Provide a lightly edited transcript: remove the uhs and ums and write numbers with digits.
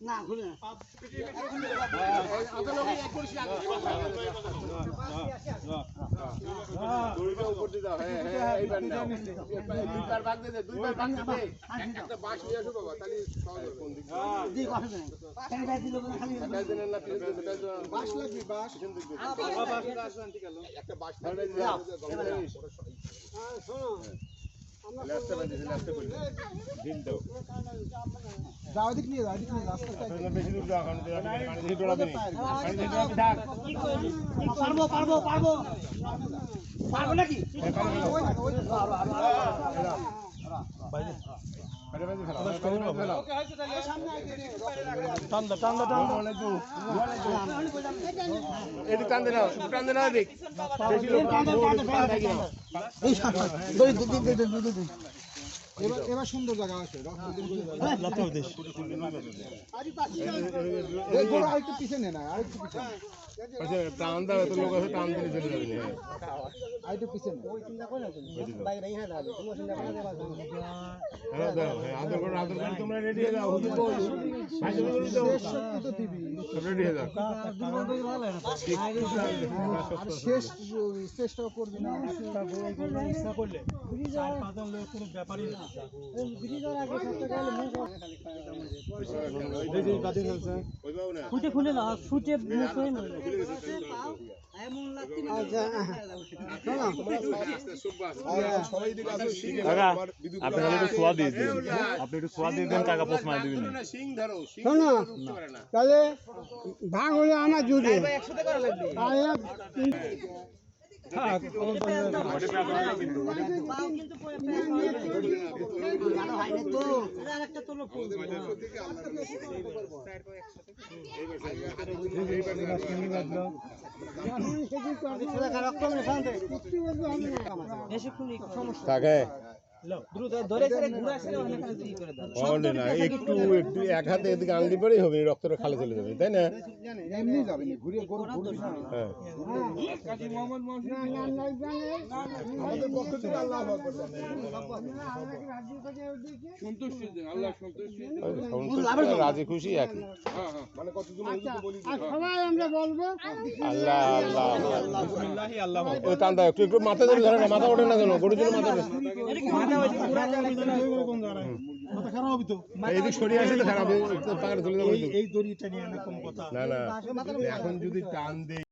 না খুলে না দড়িটা উপর দিয়ে দাও হ্যাঁ হ্যাঁ এইবার নাও দুইবার ভাগ দে দুইবার ভাগ দে একটা বাঁশ নিয়ে আসো বাবা তাহলে সহজ হবে কোন দিক জি কথা নেই স্যানিটাইজ দিলে খালি স্যানিটাইজ দেন না ফিরে দেন বাঁশ লাগবে বাঁশ পিছন দিক দিয়ে বাঁশ আনতে গেল একটা বাঁশ ধরে দাও হ্যাঁ শোনো আমরা লেফটে বাঁধি লেফটে করি দিন দাও যাও দিক নিয়ে রাস্তাটা বেশি দূর যাও কারণ পানি ডোলা দিন পানি ডোলা থাক পারবো পারবো নাকি এবার সুন্দর জায়গা আছে আরেকটু পিছনে না আরেকটু পিছনে টান দাও এত লোক আছে টান দিলে চলে যাবে আরেকটু পিছনে আদর করে তোমরা রেডি হয়ে যাও রেডি হয়ে যাও শেষ চেষ্টা করবি না ইচ্ছা করলে চার পাঁচজন লোক কোনো ব্যাপারই না ফুটে খুলে না ফুটে তাহলে ভাগ হলে আমার জুড়ে থাকে একটু এক হাতে এদিকে আঙুলি পরেই হবে রক্তটা খালে চলে যাবে তাই না এমনি যাবে না ঘুরে গরু হ্যাঁ রাজি খুশি একই সবাই আমরা বলবো আল্লাহ আল্লাহ ওই টান দাও একটু মাথা ধরে ধরে না মাথা ওঠে না কেন গরুর জন্য মাথা খারাপ হবে তো এদিক সরিয়ে আসে তো খারাপ পাকার চলে যাবে এই দড়িটা নিয়ে অনেক কম কথা না না এখন যদি টান দেই